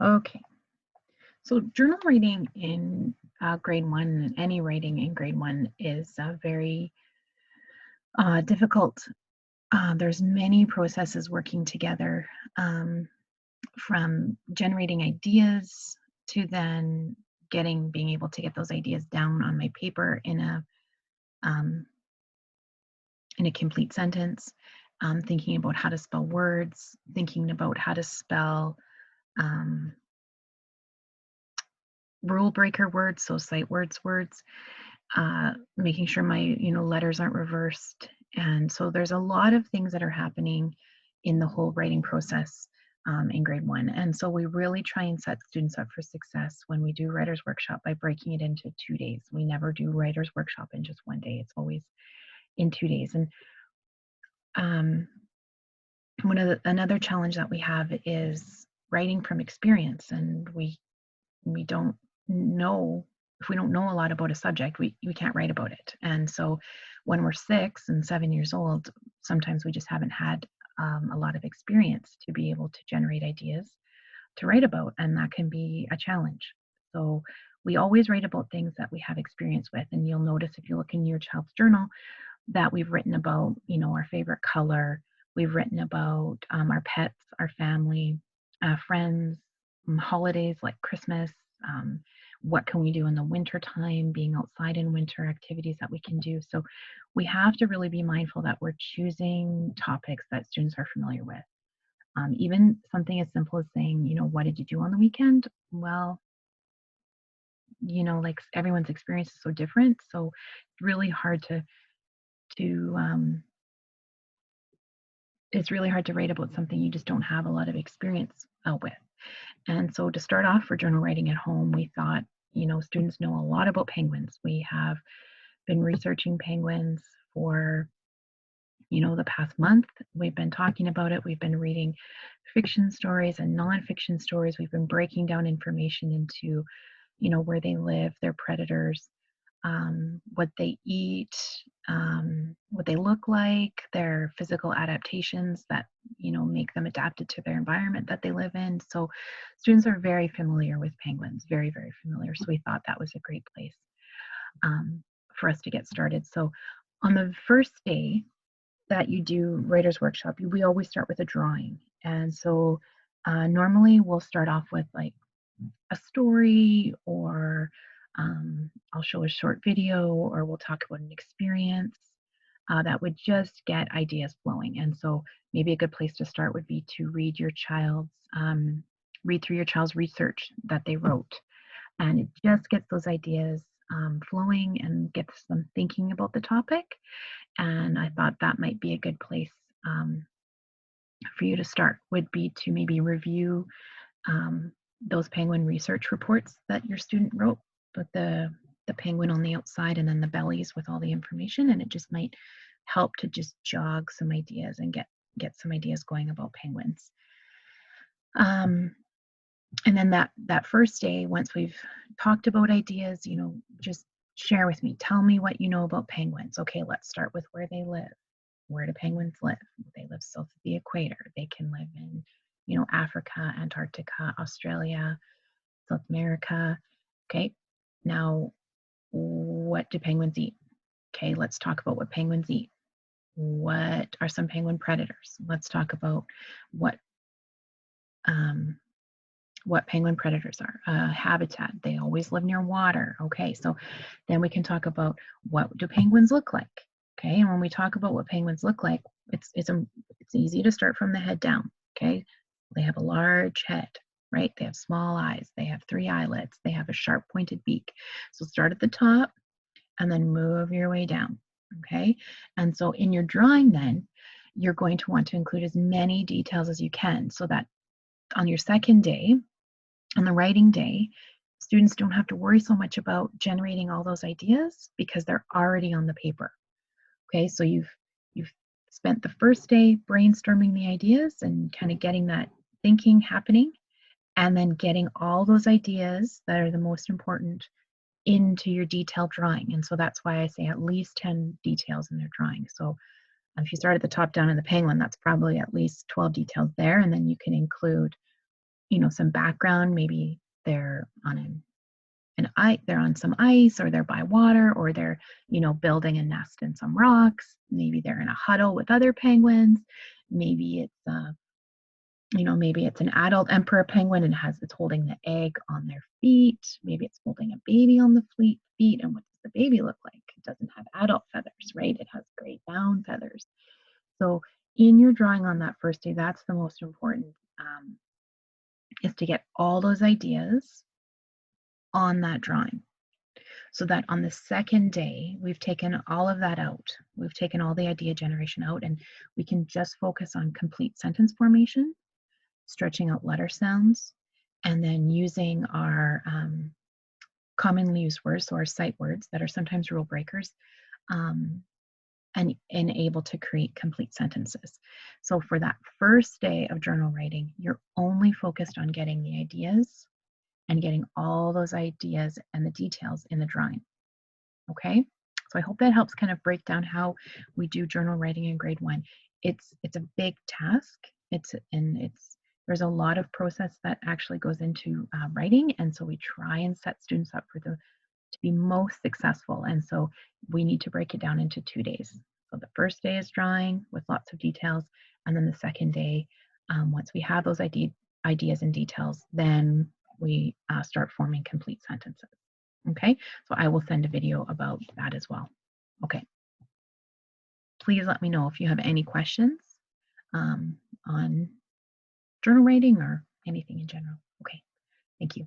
Okay, so journal writing in grade one, and any writing in grade one is very difficult. There's many processes working together, um, from generating ideas to then being able to get those ideas down on my paper um, in a complete sentence, thinking about how to spell words, thinking about how to spell um, rule breaker words, so sight words, making sure my letters aren't reversed. And so there's a lot of things that are happening in the whole writing process in grade one. And so we really try and set students up for success when we do writers workshop by breaking it into 2 days. We never do writers workshop in just one day. It's always in 2 days. And um, another challenge that we have is writing from experience, and we don't know if we don't know a lot about a subject, we can't write about it. And so when we're 6 and 7 years old, sometimes we just haven't had a lot of experience to be able to generate ideas to write about, and that can be a challenge. So we always write about things that we have experience with, and you'll notice if you look in your child's journal that we've written about, our favorite color, we've written about our pets, our family, friends, holidays like Christmas. Um, what can we do in the winter time, being outside in winter, activities that we can do. So we have to really be mindful that we're choosing topics that students are familiar with. Even something as simple as saying, what did you do on the weekend? Well, like everyone's experience is so different. So it's really hard to it's really hard to write about something you just don't have a lot of experience with. And so to start off for journal writing at home, we thought, students know a lot about penguins. We have been researching penguins for, the past month. We've been talking about it. We've been reading fiction stories and nonfiction stories. We've been breaking down information into, where they live, their predators, what they eat, what they look like, their physical adaptations that make them adapted to their environment that they live in. So students are very familiar with penguins, very very familiar. So we thought that was a great place um, for us to get started. So on the first day that you do writers workshop, we always start with a drawing, and so normally we'll start off with like a story, or I'll show a short video, or we'll talk about an experience that would just get ideas flowing. And so maybe a good place to start would be to read through your child's research that they wrote, and it just gets those ideas flowing and gets them thinking about the topic. And I thought that might be a good place um, for you to start, would be to maybe review um, those penguin research reports that your student wrote, with the penguin on the outside and then the bellies with all the information, and it just might help to just jog some ideas and get some ideas going about penguins. Um, and then that first day, once we've talked about ideas, just share with me. Tell me what you know about penguins. Okay, let's start with where they live. Where do penguins live? They live south of the equator. They can live in, Africa, Antarctica, Australia, South America. Okay, now what do penguins eat? Okay, let's talk about what penguins eat. What are some penguin predators? Let's talk about what um, what penguin predators are. Habitat, they always live near water. Okay, so then we can talk about what do penguins look like. Okay, and when we talk about what penguins look like, it's easy to start from the head down. Okay, they have a large head, right? They have small eyes. They have 3 eyelids. They have a sharp pointed beak. So start at the top and then move your way down. Okay, and so in your drawing, then you're going to want to include as many details as you can, so that on your second day, on the writing day, students don't have to worry so much about generating all those ideas because they're already on the paper. Okay, so you've spent the first day brainstorming the ideas and kind of getting that thinking happening, and then getting all those ideas that are the most important into your detailed drawing. And so that's why I say at least 10 details in their drawing. So if you start at the top down in the penguin, that's probably at least 12 details there, and then you can include some background. Maybe they're on they're on some ice, or they're by water, or they're, building a nest in some rocks. Maybe they're in a huddle with other penguins. Maybe maybe it's an adult emperor penguin and it's holding the egg on their feet. Maybe it's holding a baby on the feet. And what does the baby look like? It doesn't have adult feathers, right? It has gray down feathers. So in your drawing on that first day, that's the most important, is to get all those ideas on that drawing, so that on the second day, we've taken all of that out. We've taken all the idea generation out, and we can just focus on complete sentence formation, stretching out letter sounds, and then using our commonly used words, so our sight words that are sometimes rule breakers, um, and able to create complete sentences. So for that first day of journal writing, you're only focused on getting the ideas and getting all those ideas and the details in the drawing. Okay? So I hope that helps kind of break down how we do journal writing in grade 1. It's a big task. There's a lot of process that actually goes into writing, and so we try and set students up to be most successful. And so we need to break it down into 2 days. So the first day is drawing with lots of details, and then the second day, once we have those ideas and details, then we start forming complete sentences. Okay, so I will send a video about that as well. Okay, please let me know if you have any questions on journal writing or anything in general. Okay, thank you.